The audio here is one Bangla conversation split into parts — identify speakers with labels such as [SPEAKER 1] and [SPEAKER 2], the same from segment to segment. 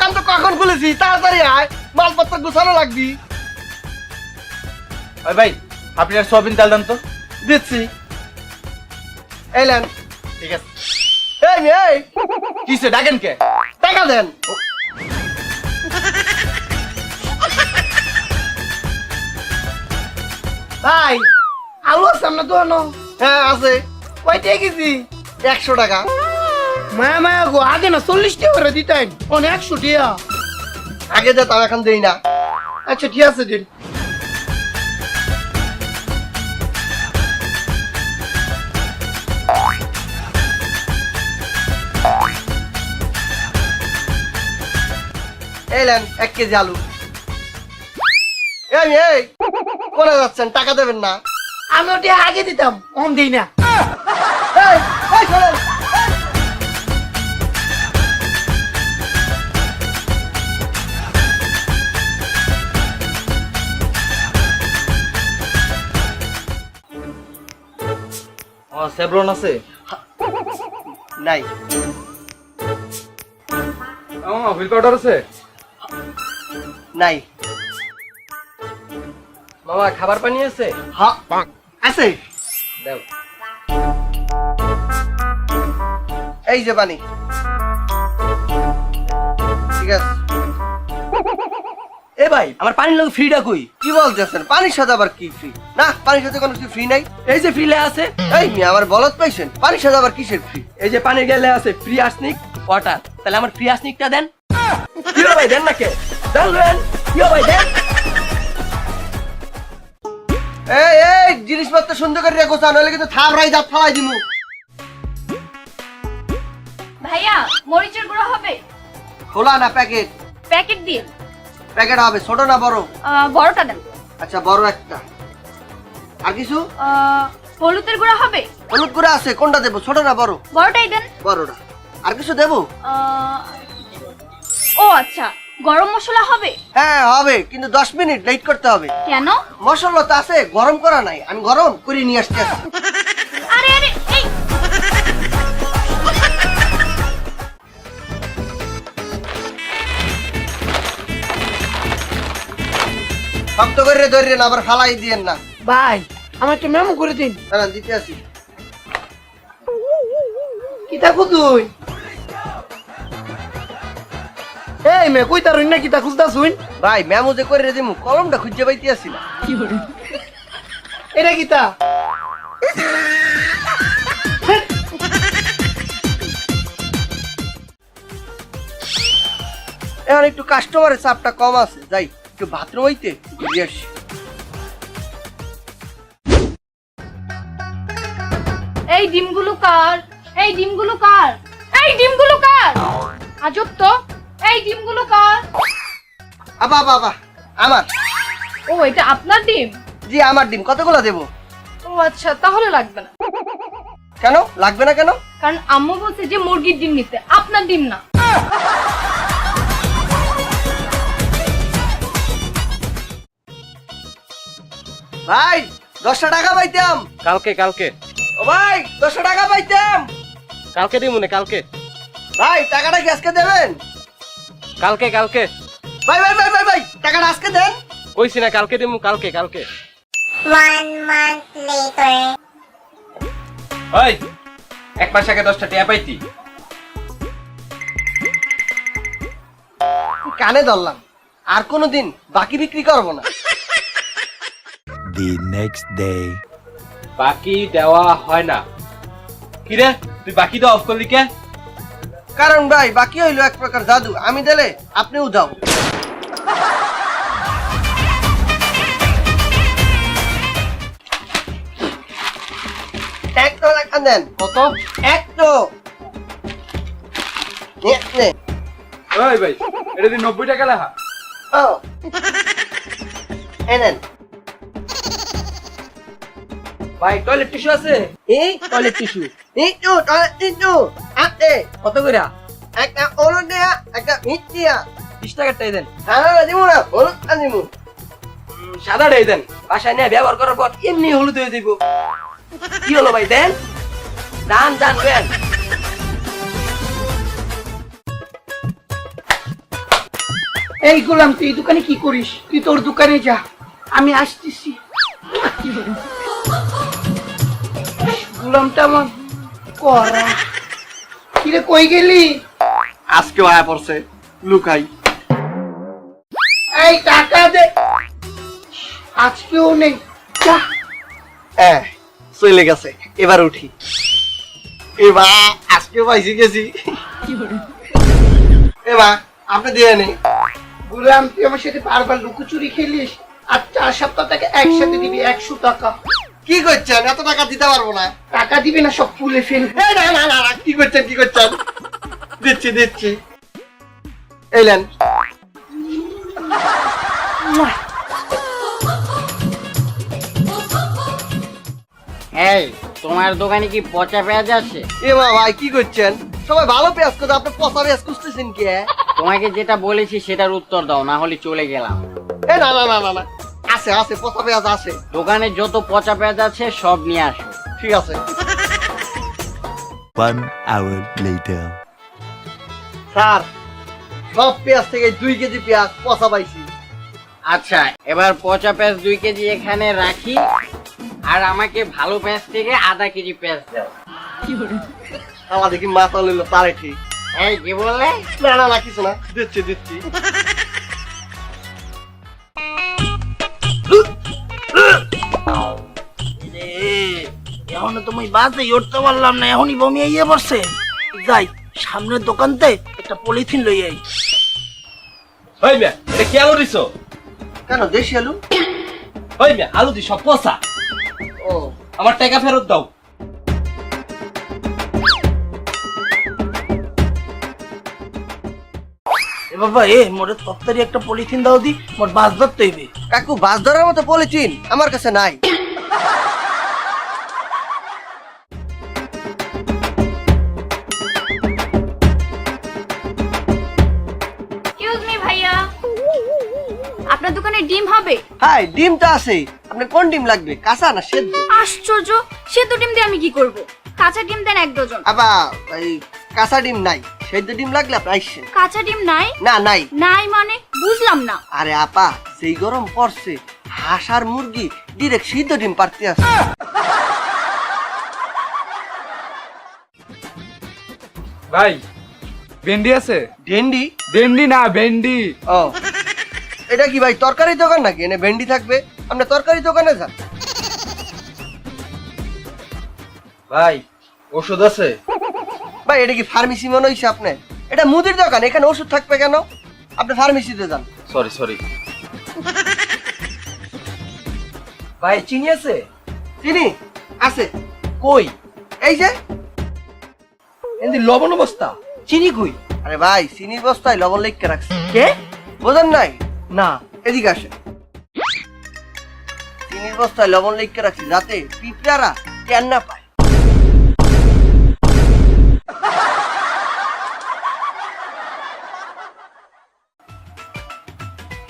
[SPEAKER 1] দোকান তো কখন খুলেছি, তাড়াতাড়ি আয়, মালপত্র গুছানো লাগবি।
[SPEAKER 2] ওই ভাই আপনি আর সয়াবিন তেল দেন তো।
[SPEAKER 1] দিচ্ছি, এলেন।
[SPEAKER 2] ঠিক আছে।
[SPEAKER 1] এই
[SPEAKER 2] কিসে ডাকেন কে?
[SPEAKER 1] টাকা দেন। ভাই আলু আছে আপনার দোকানো? হ্যাঁ আছে। কয়টা কেজি? 100 টাকা।
[SPEAKER 3] মায়া মায়া গো, আগে না 40 টাকা করে দিতেন, অনেক 100 টাকা।
[SPEAKER 1] আগে দে, তাও এখন দেই না।
[SPEAKER 3] আচ্ছা ঠিক আছে দিন।
[SPEAKER 1] এলেন 1 কেজি আলু। এই কোথায় যাচ্ছেন? টাকা দেবেন না?
[SPEAKER 3] আমি ওটা আগে দিতাম, কম দিই না।
[SPEAKER 1] এই শোনেন,
[SPEAKER 2] ও সেভরন আছে?
[SPEAKER 1] নাই।
[SPEAKER 2] হুইল পাউডার আছে?
[SPEAKER 1] নাই।
[SPEAKER 2] মামা খাবার পানি আছে?
[SPEAKER 1] হ্যাঁ আছে।
[SPEAKER 2] দাও।
[SPEAKER 1] এই যে পানি। ঠিক আছে।
[SPEAKER 4] এ ভাই, আমার পানির লোক ফ্রিটা কই?
[SPEAKER 1] কি বলতেছেন? পানির সাথে আবার কি ফ্রি? না, পানির সাথে কোনো ফ্রি নাই।
[SPEAKER 4] এই যে ফ্রিলে আছে,
[SPEAKER 1] এই মিয়া আমার বলত পাইছেন, পানির সাথে আবার কিসের ফ্রি?
[SPEAKER 4] এই যে পানির গেলে আছে ফ্রি আসনিক ওয়াটার। তাহলে আমার ফ্রি আসনিকটা দেন। কি ভাই দেন না কে? দেন কি ভাই দেন।
[SPEAKER 1] এই জিনিসপত্র সুন্দর করে রেখো, নইলে কিন্তু থাবড়াই দাঁত ফালাই দিমু।
[SPEAKER 5] ভাইয়া মরিচের গুঁড়ো হবে?
[SPEAKER 1] খোলা না প্যাকেট?
[SPEAKER 5] প্যাকেট দিয়ে।
[SPEAKER 1] প্যাকেট হবে, ছোট না বড়?
[SPEAKER 5] বড়টা দেন।
[SPEAKER 1] আচ্ছা বড় একটা। আর কিছু?
[SPEAKER 5] হলুদের গুঁড়ো হবে?
[SPEAKER 1] হলুদ গুঁড়া আছে, কোনটা দেবো, ছোট না বড়?
[SPEAKER 5] বড়টাই দেন।
[SPEAKER 1] বড়টা। আর কিছু দেবো?
[SPEAKER 5] ও আচ্ছা, গরম মশলা হবে?
[SPEAKER 1] হ্যাঁ হবে, কিন্তু 10 মিনিট লেট করতে হবে।
[SPEAKER 5] কেন?
[SPEAKER 1] মশলা তো আছে, গরম করা নাই, আমি গরম করে নিয়ে আসতে আছি।
[SPEAKER 5] আরে আরে এই
[SPEAKER 1] শক্ত করে ধরে না, আবার ফালাই দিয়েন না।
[SPEAKER 3] ভাই আমার একটা মেমো করে দিন।
[SPEAKER 1] দাঁড়ান দিতে আসি।
[SPEAKER 3] কি থাকো তুই? এই মে কই তার না, কি তা খুঁজতা শুন?
[SPEAKER 1] ভাই মেমো যে করে দিমু, কলমটা খুঁজে পাইতে আসি না।
[SPEAKER 3] এটা কি তা?
[SPEAKER 1] এখন একটু কাস্টমারের চাপটা কম আছে, যাই একটু বাথরুম হইতে ঘুরে আসি।
[SPEAKER 5] এই ডিমগুলো কার? এই ডিমগুলো কার? এই ডিমগুলো কার? আজব তো, এই ডিমগুলো কার?
[SPEAKER 1] বাবা আমার।
[SPEAKER 5] ও এটা আপনার ডিম?
[SPEAKER 1] জি আমার ডিম। কতগুলো দেবো?
[SPEAKER 5] ও আচ্ছা, তাহলে লাগবে না।
[SPEAKER 1] কেন লাগবে না কেন?
[SPEAKER 5] কারণ আম্মু বলছে যে মুরগির ডিম নিতে, আপনার ডিম না।
[SPEAKER 1] ভাই 10 টাকা পাইতাম।
[SPEAKER 2] কালকে
[SPEAKER 1] ও ভাই 10 টাকা পাইতাম।
[SPEAKER 2] কালকে দিই মনে কালকে।
[SPEAKER 1] ভাই টাকাটা কি আজকে দেবেন?
[SPEAKER 2] কালকে
[SPEAKER 1] ভাই টাকাটা আজকে দেন।
[SPEAKER 2] কইছি না কালকে দিমু, কালকে
[SPEAKER 6] 1 month later.
[SPEAKER 2] ওই 1 মাস আগে 10টা টাকা পাইতি।
[SPEAKER 1] কানে ধরলাম, আর কোনোদিন বাকি বিক্রি করবো না।
[SPEAKER 7] The next day.
[SPEAKER 2] বাকি দেওয়া হয় না। কি রে তুই বাকি দাও অফ করলি কে?
[SPEAKER 1] কারণ ভাই বাকি হইলো এক প্রকার জাদু, আমি দিলে আপনিও দাও। এক তো টাকা দেন।
[SPEAKER 2] কত?
[SPEAKER 1] এক তো নে।
[SPEAKER 2] ওই ভাই এটা দি 90 টাকা লেখা।
[SPEAKER 1] ও এনেন।
[SPEAKER 4] ভাই টয়লেট টিস্যু আছে?
[SPEAKER 1] এই
[SPEAKER 4] টয়লেট টিস্যু
[SPEAKER 1] টয়লেট টিস্যু আছে।
[SPEAKER 4] কত কইরা?
[SPEAKER 1] একটা হলুদ দেয়া, একটা মিট দিয়া।
[SPEAKER 4] 20 টাকারটাই দেন।
[SPEAKER 1] সাদা দিব না, হলুদ দিব।
[SPEAKER 4] সাদাটাই দেন, বাসায় নিয়ে ব্যবহার করার পর এমনি হলুদ হয়ে যাইব। কি হলো ভাই দেন, দেন।
[SPEAKER 3] এই গোলাম তুই এই দোকানে কি করিস? তুই তোর দোকানে যা, আমি আসতেছি। গোলামটা আমার করা। কিরে কই গেলি?
[SPEAKER 1] আজকে আয়া পড়ছে, লুকাই।
[SPEAKER 3] এই টাকা দে। আজকেও নেই, যা।
[SPEAKER 1] চলে গেছে, এবার উঠি। এবার আজকে পাইছি গেছি। এবার আপনি দিয়ে নেই।
[SPEAKER 3] গোলাম তুই আমার সাথে বারবার লুকোচুরি খেলিস, আর 4 সপ্তাহ থেকে একসাথে দিবি 100 টাকা।
[SPEAKER 1] কি করছেন? এত টাকা দিতে পারবো না।
[SPEAKER 3] টাকা দিবি না সব ফুলে ফেলবি।
[SPEAKER 1] না না না না, কি করছেন কি করছেন? দিচ্ছি দিচ্ছি, এলেন।
[SPEAKER 8] এই তোমার দোকানে কি পচা পেঁয়াজ আছে?
[SPEAKER 1] এ মা ভাই কি করছেন? সবাই ভালো পেঁয়াজ করে, আপনি পচা পেঁয়াজ খুঁজতেছেন কি?
[SPEAKER 8] তোমাকে যেটা বলেছি সেটার উত্তর দাও, না হলে চলে গেলাম।
[SPEAKER 1] এ না না না না না, আছে আছে, পচা পেঁয়াজ আছে।
[SPEAKER 8] দোকানে যত পচা পেঁয়াজ আছে সব নিয়ে আসো।
[SPEAKER 1] ঠিক আছে।
[SPEAKER 7] 1 hour later.
[SPEAKER 1] স্যার, সব পেঁয়াজ থেকে 2 কেজি পেঁয়াজ পচা পাইছি।
[SPEAKER 8] আচ্ছা, এবার পচা পেঁয়াজ 2 কেজি এখানে রাখি, আর আমাকে ভালো পেঁয়াজ থেকে আধা কেজি পেঁয়াজ দাও।
[SPEAKER 1] আমার দেখি মাথা লইল তারে ঠিক।
[SPEAKER 8] এই কি বললে?
[SPEAKER 1] না না না, কিছু না, দিচ্ছি দিচ্ছি।
[SPEAKER 3] এখনো তুমি বাসে উঠতে পারলাম না, এখনই বমি আইয়ে পড়ছে। যাই সামনের দোকানতে একটা পলিথিন লই আই।
[SPEAKER 2] ওই মিয়া, এটা কি আলু দিছো?
[SPEAKER 1] কেন দেশি আলু?
[SPEAKER 2] ওই মিয়া, আলু দি সব পচা।
[SPEAKER 1] ও,
[SPEAKER 2] আমার টাকা ফেরত দাও।
[SPEAKER 3] এ বাবা, মোরে তত্তারি একটা পলিথিন দাও দি, মোর বাস ধরতে হইবে।
[SPEAKER 1] কাকু বাস ধরার মতো পলিথিন আমার কাছে নাই।
[SPEAKER 5] এক্সকিউজ মি ভাইয়া, আপনার দোকানে ডিম হবে?
[SPEAKER 1] হাই, ডিমটা আছে। আপনার কোন ডিম লাগবে, কাঁচা না সেদ্ধ?
[SPEAKER 5] আশ্চর্য, সেদ্ধ ডিম দিয়ে আমি কি করব? কাঁচা ডিম দেন 1 ডজন।
[SPEAKER 1] আবার এই কাঁচা ডিম নাই, সেদ্ধ ডিম লাগলে আপনি আইসেন।
[SPEAKER 5] কাঁচা ডিম নাই?
[SPEAKER 1] না নাই।
[SPEAKER 5] নাই মানে বুঝলাম না।
[SPEAKER 1] আরে আপা, যেই গরম পড়ছে, হাঁস আর মুরগি ডিরেক্ট সিদ্ধ ডিম পারতে আছে।
[SPEAKER 9] ভাই ভেন্ডি আছে?
[SPEAKER 1] ভেন্ডি?
[SPEAKER 9] ভেন্ডি না ভেন্ডি।
[SPEAKER 1] ও, এটা কি ভাই তরকারি দোকান নাকি? এনে ভেন্ডি থাকবে? আপনি তরকারি দোকানে যান।
[SPEAKER 2] ভাই, ওষুধ আছে?
[SPEAKER 1] ভাই এটা কি ফার্মেসি মনে হইছে আপনার? এটা মুদির দোকান, এখানে ওষুধ থাকবে কেন? আপনি ফার্মেসিতে যান।
[SPEAKER 2] Sorry sorry.
[SPEAKER 4] ভাই চিনি আছে?
[SPEAKER 1] চিনি আছে।
[SPEAKER 4] কই?
[SPEAKER 1] এই যে।
[SPEAKER 4] এন্দি লবণ বস্তা চিনি কই?
[SPEAKER 1] আরে ভাই, চিনির বস্তায় লবণ লেখকে রাখছে।
[SPEAKER 4] কে?
[SPEAKER 1] বোঝেন নাই?
[SPEAKER 4] না।
[SPEAKER 1] এদিকে আসে। চিনির বস্তায় লবণ লেখকে রাখছি যাতে পিঁপড়ারা টের না পায়।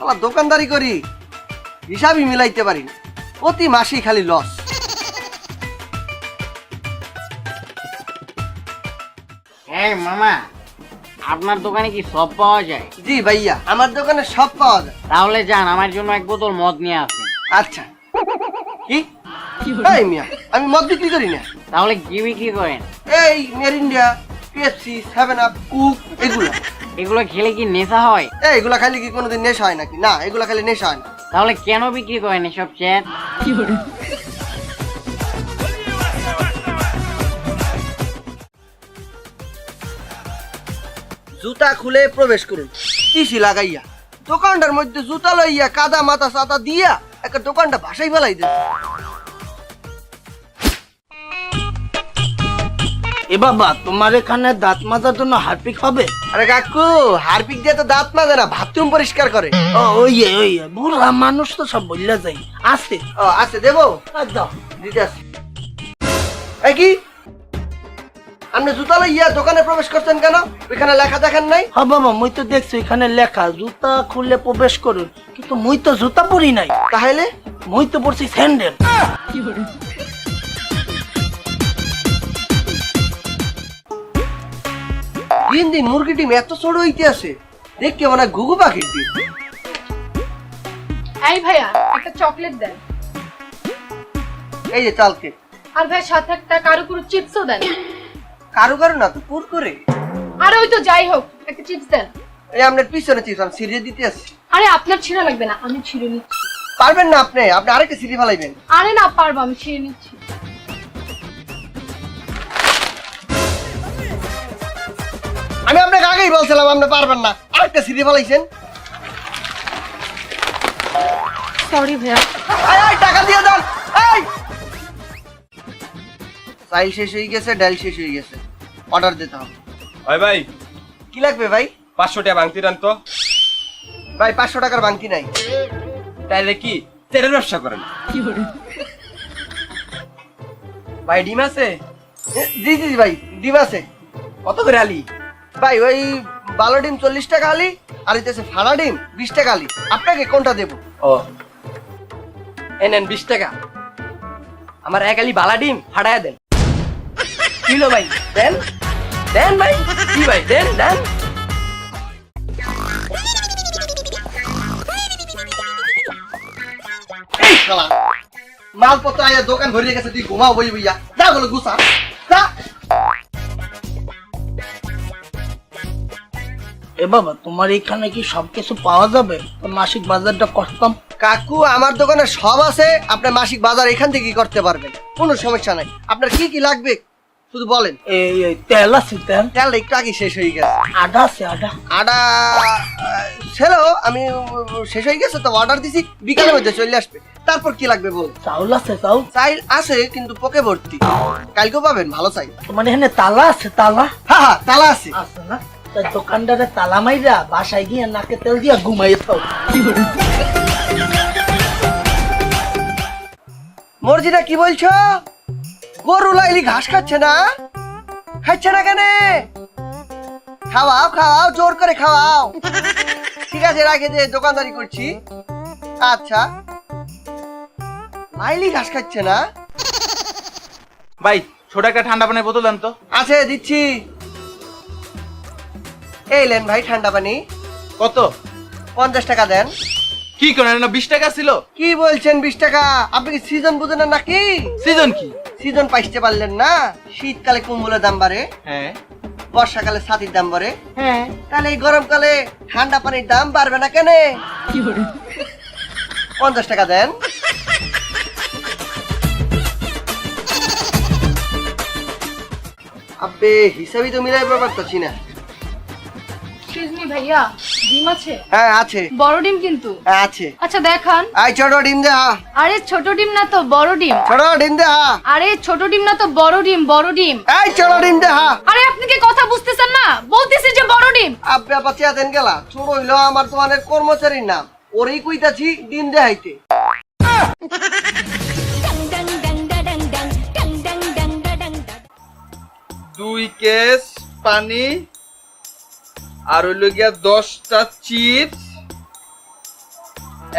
[SPEAKER 1] আমার দোকানদারি করি, হিসাবই মিলাইতে পারি না। প্রতি মাসেই খালি লস।
[SPEAKER 8] এই মামা, আপনার দোকানে কি সব পাওয়া যায়?
[SPEAKER 1] জি ভাইয়া, আমার দোকানে সব পাওয়া যায়।
[SPEAKER 8] তাহলে যান, আমার জন্য 1 বোতল মদ নিয়ে আসুন।
[SPEAKER 1] আচ্ছা। কি? এই মিয়া, আমি মদ বিক্রি করি না।
[SPEAKER 8] তাহলে কি বিক্রি করেন?
[SPEAKER 1] এই মেরিন্ডা, পেপসি, 7 আপ, কুক, এগুলা।
[SPEAKER 8] এগুলো খেলে কি নেশা হয়?
[SPEAKER 1] এগুলা খাইলে কি কোনোদিন নেশা হয় নাকি? না, এগুলা খাইলে নেশা হয় না।
[SPEAKER 8] তাহলে কেন বিক্রি করেন এসব চ্যাট?
[SPEAKER 1] জুতা খুলে প্রবেশ করুন, টিসি লাগাইয়া। দোকানটার মধ্যে জুতা লইয়া কাদা মাথা সাতা দিয়া একটা দোকানটা ভাসাই ফেলাই দেয়।
[SPEAKER 3] এ বাবা, তোমার এখানে দাঁত মাজার জন্য হারপিক হবে?
[SPEAKER 1] আরে কাকু, হারপিক দিয়ে তো দাঁত মাজে না, বাথরুম পরিষ্কার করে।
[SPEAKER 3] ও ওই বুড়া মানুষ তো সব বললা যাই। আছে?
[SPEAKER 1] ও আছে, দেবো?
[SPEAKER 3] দাও।
[SPEAKER 1] দিতে আসি। এই কি, আপনি জুতা লইয়া দোকানে প্রবেশ করছেন কেন? ওইখানে লেখা দেখেন নাই?
[SPEAKER 3] হ্যাঁ বাবা, মুই তো দেখছি এখানে লেখা জুতা খুলে প্রবেশ করুন, কিন্তু মুই তো জুতা পরি নাই।
[SPEAKER 1] তাহলে?
[SPEAKER 3] মুই তো পরছি স্যান্ডেল।
[SPEAKER 1] দিন দিন মুরগি ডিম এত ছোট হইতে আছে। দেখকে মনে হয় ঘুঘু পাখির ডিম।
[SPEAKER 5] এই ভাইয়া একটা চকলেট দেন,
[SPEAKER 1] এই যে চাল কেক।
[SPEAKER 5] আর ভাই সাথে একটা কারুকুরু চিপসও দেন।
[SPEAKER 1] কারু কারু না তো কুরকুরে।
[SPEAKER 5] আরে ওই তো যাই হোক একটা চিপস দেন।
[SPEAKER 1] এই আপনার পিছনে চিপস আমি সিরিয়ে দিতে আসছি।
[SPEAKER 5] আরে আপনার ছিঁড়া লাগবে না, আমি ছিঁড়ে নিচ্ছি।
[SPEAKER 1] পারবেন না আপনি আরেকটা সিরি ফেলাইবেন।
[SPEAKER 5] আরে না পারবো, আমি ছিঁড়ে নিচ্ছি।
[SPEAKER 1] আমি আপনাকে আগেই বলছিলাম আপনি পারবেন না, আরেকটা সিরি ফেলাইছেন।
[SPEAKER 5] সরি ভাইয়া।
[SPEAKER 1] এই টাকা দিয়ে দেন। এই চাইল শেষ হয়ে গেছে, ডাল শেষ হয়ে গেছে, অর্ডার দিতে হবে।
[SPEAKER 2] ওই ভাই
[SPEAKER 1] কি লাগবে ভাই?
[SPEAKER 2] 500 টাকা ভাঙতি দেন তো।
[SPEAKER 1] ভাই 500 টাকার বাংকি নাই।
[SPEAKER 2] তাইলে কি তেলের ব্যবসা করেন?
[SPEAKER 4] ভাই ডিম আছে?
[SPEAKER 1] জি জি ভাই ডিম আছে।
[SPEAKER 4] কত করে আলি?
[SPEAKER 1] ভাই ওই ভালো ডিম 40 টাকা আলি, আর হইতেছে ফাড়া ডিম 20 টাকা আলি। আপনাকে কোনটা দেবো?
[SPEAKER 4] ও নেন 20 টাকা। আমার এক আলি বালা ডিম ফাটায়া দেন। কিলো ভাই দেন দেন ভাই। কি ভাই দেন দেন।
[SPEAKER 1] এই শালা মালপত্র আয়া দোকান ভরিয়ে গেছে, তুই ঘুমাও বই বইয়া। যা বলে গুছা যা।
[SPEAKER 3] এ বাবা, তোমার এখানে কি সবকিছু পাওয়া যাবে? তো মাসিক বাজারটা করতাম।
[SPEAKER 1] কাকু আমার দোকানে সব আছে, আপনি মাসিক বাজার এখান থেকে করতে পারবেন, কোনো সমস্যা নাই। আপনার কি কি লাগবে শুধু বলেন।
[SPEAKER 3] এই তেল আছে, তেল
[SPEAKER 1] তেল একটু আগে শেষ হয়ে গেছে।
[SPEAKER 3] আটা আছে, আটা
[SPEAKER 1] আটা ছিল, আমি শেষ হয়ে গেছে তো অর্ডার দিছি, বিকালের মধ্যে চলে আসবে। তারপর কি লাগবে বল?
[SPEAKER 3] চাউল আছে, চাউল
[SPEAKER 1] চাইল আছে কিন্তু পোকে ভর্তি, কালকেও পাবেন ভালো চাইল।
[SPEAKER 3] তোমার এখানে তালা আছে, তালা
[SPEAKER 1] হ্যাঁ হ্যাঁ তালা আছে।
[SPEAKER 3] আছে না? তাই দোকানদারে তালা মাইরা বাসায় গিয়ে নাকে তেল দিয়া ঘুমাই থাও।
[SPEAKER 1] মর্জিনা কি বলছো? গরু লাইলি ঘাস খাচ্ছে না? খাচ্ছে না কেন? খাওয়াও খাওয়াও, জোর করে খাওয়াও। ঠিক আছে রাখে দে, দোকানদারি করছি। আচ্ছা লাইলি ঘাস খাচ্ছে না?
[SPEAKER 9] ভাই ছোট একটা ঠান্ডা পানির বোতল দেন তো।
[SPEAKER 1] আছে দিচ্ছি। এই লেন ভাই ঠান্ডা পানি।
[SPEAKER 9] কত?
[SPEAKER 1] 50 টাকা দেন।
[SPEAKER 9] কি করেন না 20 টাকা ছিল?
[SPEAKER 1] কি বলছেন 20 টাকা? আপনি কি সিজন বুঝেন না নাকি?
[SPEAKER 9] সিজন কি?
[SPEAKER 1] সিজন পাইতে পারলেন না? শীতকালে কম্বলের দাম বাড়ে,
[SPEAKER 9] হ্যাঁ
[SPEAKER 1] বর্ষাকালে ছাতির দাম বাড়ে,
[SPEAKER 3] হ্যাঁ,
[SPEAKER 1] তাহলে এই গরমকালে ঠান্ডা পানির দাম বাড়বে না কেন? 50 টাকা দেন। আবে হিসাবই তো মিলাই পারতাছি না।
[SPEAKER 5] এক্সকিউজ মি ভাইয়া, ডিম আছে?
[SPEAKER 1] হ্যাঁ আছে।
[SPEAKER 5] বড় ডিম কিন্তু।
[SPEAKER 1] হ্যাঁ, আছে।
[SPEAKER 5] আচ্ছা দেখান।
[SPEAKER 1] আই ছোট ডিম দে। হ্যাঁ
[SPEAKER 5] আরে ছোট ডিম না তো বড় ডিম।
[SPEAKER 1] ছোট ডিম দে। হ্যাঁ
[SPEAKER 5] আরে ছোট ডিম না তো বড় ডিম, বড় ডিম।
[SPEAKER 1] এই ছোট ডিম দে। হ্যাঁ
[SPEAKER 5] আরে আপনি কি কথা বুঝতেছেন না? বলতেছি যে বড় ডিম।
[SPEAKER 1] আব্বা বাচ্চা দেন গেলা, ছোট হইলো আমার দোকানের কর্মচারীর নাম, ওরই কইতাছি ডিম দেখাইতে।
[SPEAKER 9] দুই কেস পানি আর হইল গিয়া 10টা চিপস,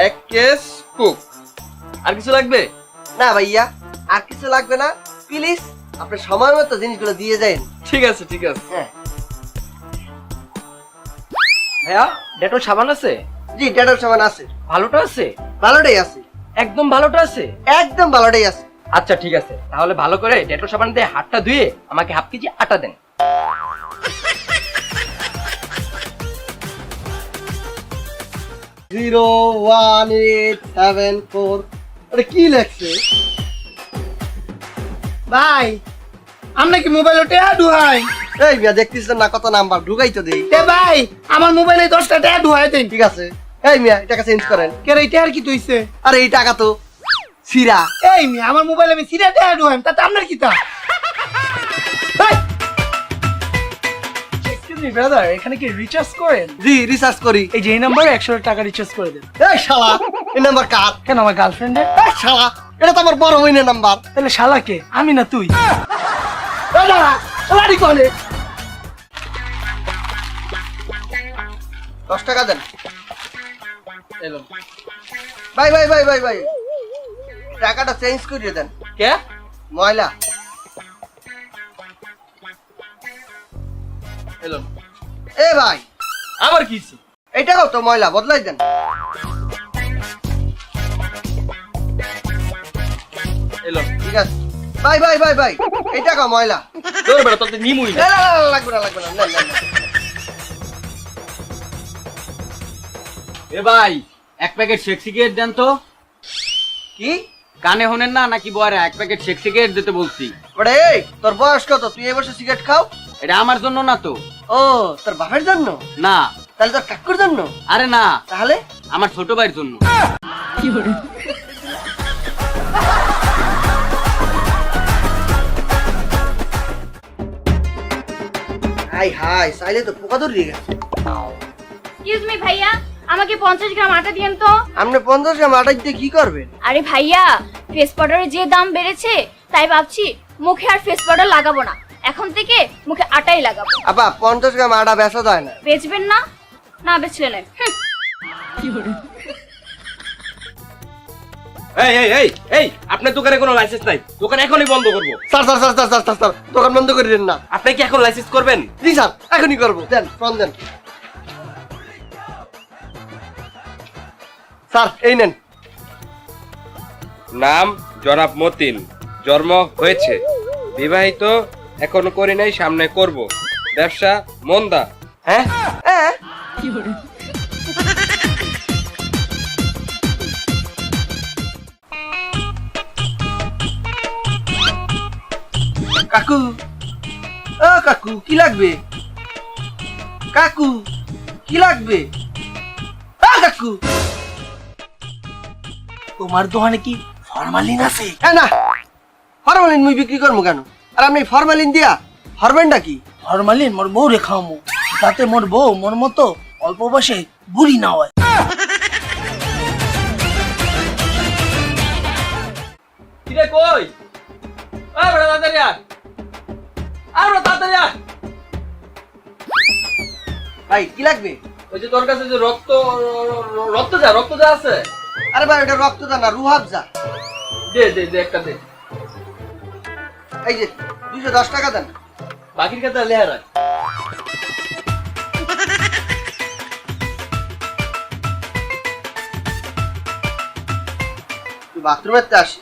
[SPEAKER 9] 1 কেস কোক। আর কিছু লাগবে?
[SPEAKER 1] না ভাইয়া আর কিছু লাগবে না, প্লিজ আপনি সময় মতো জিনিসগুলো দিয়ে যান।
[SPEAKER 9] ঠিক আছে ঠিক আছে।
[SPEAKER 1] হ্যাঁ
[SPEAKER 4] ভাইয়া ডেটল সাবান আছে?
[SPEAKER 1] জি ডেটার সামান আছে।
[SPEAKER 4] ভালোটা আছে?
[SPEAKER 1] ভালোটাই আছে,
[SPEAKER 4] একদম ভালোটা আছে?
[SPEAKER 1] একদম ভালোটাই আছে।
[SPEAKER 4] আচ্ছা ঠিক আছে, তাহলে ভালো করে ডেটল সাবান দিয়ে হাতটা ধুয়ে আমাকে হাফ কেজি আটা দেন।
[SPEAKER 1] 01874। আরে কি লেখছে?
[SPEAKER 3] ভাই আমরা কি মোবাইলে টেয়া ঢুহাই?
[SPEAKER 1] এই মিয়া দেখতেছেন না কত নাম্বার ঢুকাই তো দেই।
[SPEAKER 3] এ ভাই আমার মোবাইলে 10টা টেয়া ঢুহাই দেন।
[SPEAKER 1] ঠিক আছে এই মিয়া টাকা চেঞ্জ করেন।
[SPEAKER 3] কে রে টেয়ার কি তুইছে?
[SPEAKER 1] আরে এই টাকা তো সিরা।
[SPEAKER 3] এই মি আমার মোবাইলে আমি সিরা টেয়া ঢুহাইম, তাতে আপনার কি তা? এক্সকিউজ মি ব্রাদার, এখানে কি রিচার্জ করেন?
[SPEAKER 1] জি রিসার্চ করি।
[SPEAKER 3] এই যে এই নাম্বারে 100 টাকা রিচার্জ করে দেন।
[SPEAKER 1] এই শালা এই নাম্বার কার?
[SPEAKER 3] কেন আমার গার্লফ্রেন্ডের?
[SPEAKER 1] এই শালা এটা তো আমার বড় বোনের নাম্বার।
[SPEAKER 3] তাহলে শালাকে আমি না তুই? শালারি কলে
[SPEAKER 1] 10 টাকা দেন। এলো ভাই ভাই ভাই ভাই ভাই টাকাটা চেঞ্জ করিয়ে দেন।
[SPEAKER 4] কে?
[SPEAKER 1] ময়লা
[SPEAKER 9] এলো।
[SPEAKER 1] এ ভাই
[SPEAKER 9] আবার কি?
[SPEAKER 1] এই টাকাও তো ময়লা, বদলাই দেন।
[SPEAKER 2] এলো
[SPEAKER 1] ঠিক আছে ভাই ভাই ভাই ভাই, এই টাকা ময়লা।
[SPEAKER 2] তোর বেটা তোর নিমুই না।
[SPEAKER 1] না, না, না, লাগবে না লাগবে না, নেন, নেন, নেন।
[SPEAKER 8] এ ভাই, এক প্যাকেট শেক সিগারেট দেন তো।
[SPEAKER 1] কি
[SPEAKER 8] কানে হনেন না নাকি বয়রা? এক প্যাকেট শেক সিগারেট দিতে বলছি।
[SPEAKER 1] বড়ে, এই তোর বয়স কত? তুই এই বছর সিগারেট খাও?
[SPEAKER 8] এটা আমার জন্য না তো।
[SPEAKER 1] ও, তোর বাপের জন্য?
[SPEAKER 8] না।
[SPEAKER 1] তাহলে তোর কাকুর জন্য?
[SPEAKER 8] আরে না,
[SPEAKER 1] তাহলে
[SPEAKER 8] আমার ছোট ভাইয়ের জন্য।
[SPEAKER 1] হাই হাই, চাইলে তো পোকা ধরিয়ে গেছে।
[SPEAKER 5] এক্সকিউজ মি ভাইয়া, আমাকে 50 গ্রাম আটা দিয়েন তো।
[SPEAKER 1] আপনি 50 গ্রাম আটা দিয়ে কি করবেন?
[SPEAKER 5] আরে ভাইয়া, ফেস পাউডারের যে দাম বেড়েছে তাই ভাবছি মুখে আর ফেস পাউডার লাগাবো না, এখন থেকে মুখে আটাই লাগাবো।
[SPEAKER 1] আপা 50 গ্রাম আটা বেচা যায় না।
[SPEAKER 5] বেচবেন না? না বেচলে নাই।
[SPEAKER 2] এই এই এই এই, আপনার দোকানে কোনো লাইসেন্স নাই, দোকান এখনই বন্ধ করবো।
[SPEAKER 1] Sir sir sir sir sir sir, দোকান বন্ধ করে দেন না।
[SPEAKER 2] আপনি কি এখন লাইসেন্স করবেন?
[SPEAKER 1] জি স্যার, এখনই করবো। দেন, ফোন দেন। স্যার এই নেন।
[SPEAKER 2] নাম জনাব মতিন, জন্ম হয়েছে, বিবাহিত, এখনো করি নাই, সামনে করব, ব্যবসা মন্দা। হ্যাঁ,
[SPEAKER 1] হ্যাঁ, কাকু, ও কাকু কি লাগবে? কাকু কি লাগবে? কাকু,
[SPEAKER 3] তোমার দোকানে কি ফরমালিন আছে?
[SPEAKER 1] না, ফরমালিন মুই বিক্রি করবো কেন? আর আপনি ফরমালিন দিয়া হরবেনটা কি?
[SPEAKER 3] ফরমালিন মোর বউ রে খাওয়ামু, যাতে মোর বউ মোর মতো অল্প বয়সে বুড়ি না হয়।
[SPEAKER 2] কিরে কই? আয় বড় তাড়াতাড়ি আয়, আয় বড় তাড়াতাড়ি আয়।
[SPEAKER 1] ভাই কি লাগবে?
[SPEAKER 2] ওই যে তোর কাছে যে রক্ত রক্ত যা আছে,
[SPEAKER 1] আরে ভাই ওটা রক্তদান না, রুহাবজা।
[SPEAKER 2] দে দে দে, একটা দে।
[SPEAKER 1] এই যে 210 টাকা দেন।
[SPEAKER 2] বাকির কাছে লেহার রাখ।
[SPEAKER 1] তুই বাথরুমের তে আসি।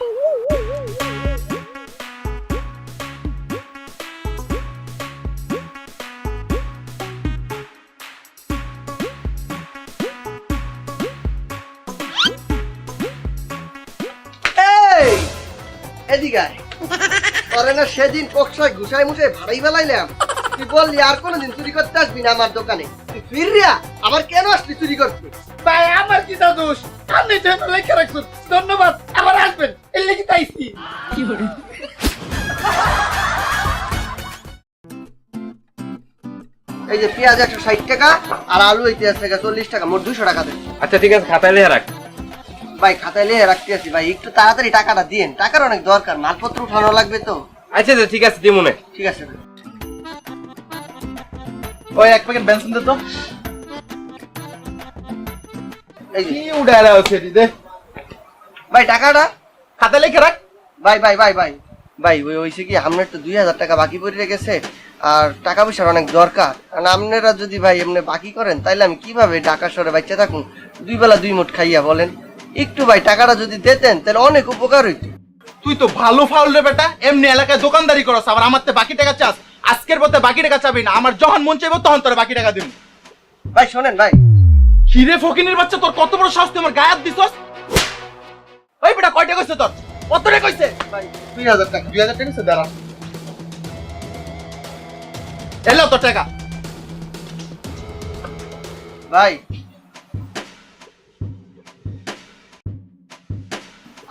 [SPEAKER 1] এই, এদিকে আয়। তোরে না সেদিন কক্সায় ঘুষাই মুষাই ভাড়াই বেলাইলাম, তুই বললি আর কোনোদিন চুরি করতে আসবি না আমার দোকানে। তুই ফিরিয়া আবার কেন আসলি চুরি করতে?
[SPEAKER 3] ভাই আমার কি দোষ? আপনি যেন লেখা রাখছেন, ধন্যবাদ। আবার আসবেন, এর লেগে তাইছি।
[SPEAKER 1] এই যে পেঁয়াজ 160 টাকা আর আলু এই 40 টাকা, মোট 200 টাকা দেন।
[SPEAKER 2] আচ্ছা ঠিক আছে, খাতায় লেহার রাখ।
[SPEAKER 1] ভাই খাতায় লিখে রাখতে আছি ভাই, একটু তাড়াতাড়ি টাকাটা দিন, টাকার অনেক দরকার, মালপত্র উঠানো লাগবে তো।
[SPEAKER 2] আচ্ছা আচ্ছা ঠিক আছে, দিমুনে।
[SPEAKER 1] ঠিক আছে ভাই।
[SPEAKER 9] ওই এক প্যাকেট বেনসিন দে তো।
[SPEAKER 1] এই যে
[SPEAKER 9] কি উড়ালা আছে দে।
[SPEAKER 1] ভাই টাকাটা
[SPEAKER 9] খাতা লিখে রাখ।
[SPEAKER 1] ভাই ভাই ভাই ভাই ভাই, ওই হইছে কি আপনার তো 2000 টাকা বাকি পড়ে রেখেছে, আর টাকা পয়সার অনেক দরকার। আর আপনারা যদি ভাই এমনি বাকি করেন তাইলে আমি কিভাবে ঢাকা শহরে বাচ্চা থাকুন, 2 বেলা 2 মুঠ খাইয়া? বলেন একটু ভাই টাকাটা যদি দিতেন তাহলে অনেক উপকার হইতো।
[SPEAKER 9] তুই তো ভালো ফাউল রে বেটা, এমনি এলাকায় দোকানদারি করস, আবার আমার তে বাকি টাকা চাস। আজকের পথে বাকি টাকা চাবি না, আমার যখন মন চাইবো তখন তোর বাকি টাকা দিন।
[SPEAKER 1] ভাই শোনেন ভাই।
[SPEAKER 9] হিরে ফকিনের বাচ্চা, তোর কত বড় সাহস, তুই আমার গায়ে হাত দিছস? ওই বেটা কয়টা কইছে তোর? কত রে কইছে?
[SPEAKER 1] ভাই 2000 টাকা।
[SPEAKER 9] 2000 টাকা আছে, দাঁড়া। এলো তোর টাকা।
[SPEAKER 1] ভাই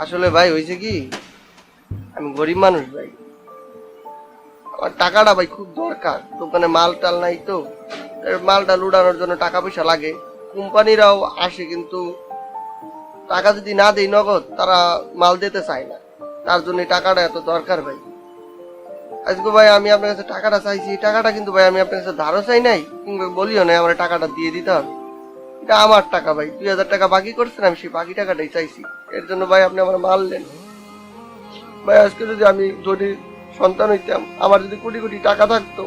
[SPEAKER 1] আসলে ভাই হয়েছে কি, আমি গরিব মানুষ ভাই, আমার টাকাটা ভাই খুব দরকার, দোকানে মাল টাল নাই তো, মালটা লুটানোর জন্য টাকা পয়সা লাগে। কোম্পানিরাও আসে কিন্তু টাকা যদি না দেই নগদ, তারা মাল দিতে চায় না, তার জন্য টাকাটা এত দরকার ভাই। আজকে ভাই আমি আপনার কাছে টাকাটা চাইছি, টাকাটা কিন্তু ভাই আমি আপনার কাছে ধারও চাই নাই, কিংবা বলিও নাই আমার টাকাটা দিয়ে দিতে হবে। এটা আমার টাকা ভাই, 2000 টাকা বাকি করছেন, আমি সেই বাকি টাকাটাই চাইছি। এর জন্য ভাই আপনি আমার মারলেন ভাই। আজকে যদি আমি ধনী সন্তান হইতাম, আমার যদি কোটি কোটি টাকা থাকতো,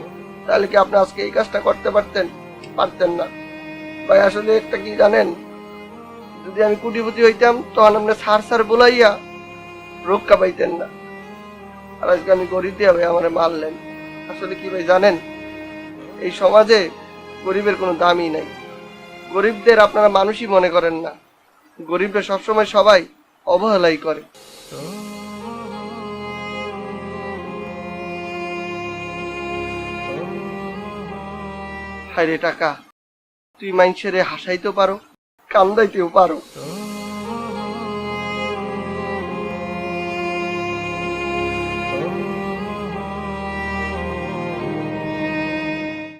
[SPEAKER 1] তাহলে কি আপনি আজকে এই কাজটা করতে পারতেন? পারতেন না। ভাই আসলে একটা কি জানেন, যদি আমি কোটিপতি হইতাম তখন আপনি সার বলাইয়া রক্ষা পাইতেন না, আর আজকে আমি গরিব দিয়ে ভাই আমারে মারলেন। আসলে কি ভাই জানেন, এই সমাজে গরিবের কোনো দামই নাই। গরিবদের আপনারা মানুষই মনে করেন না, গরিবরা সবসময় সবাই অবহেলাই করে। হায় রে টাকা, তুই মানুষের হাসাইতেও পারো, কান্দাইতেও পারো।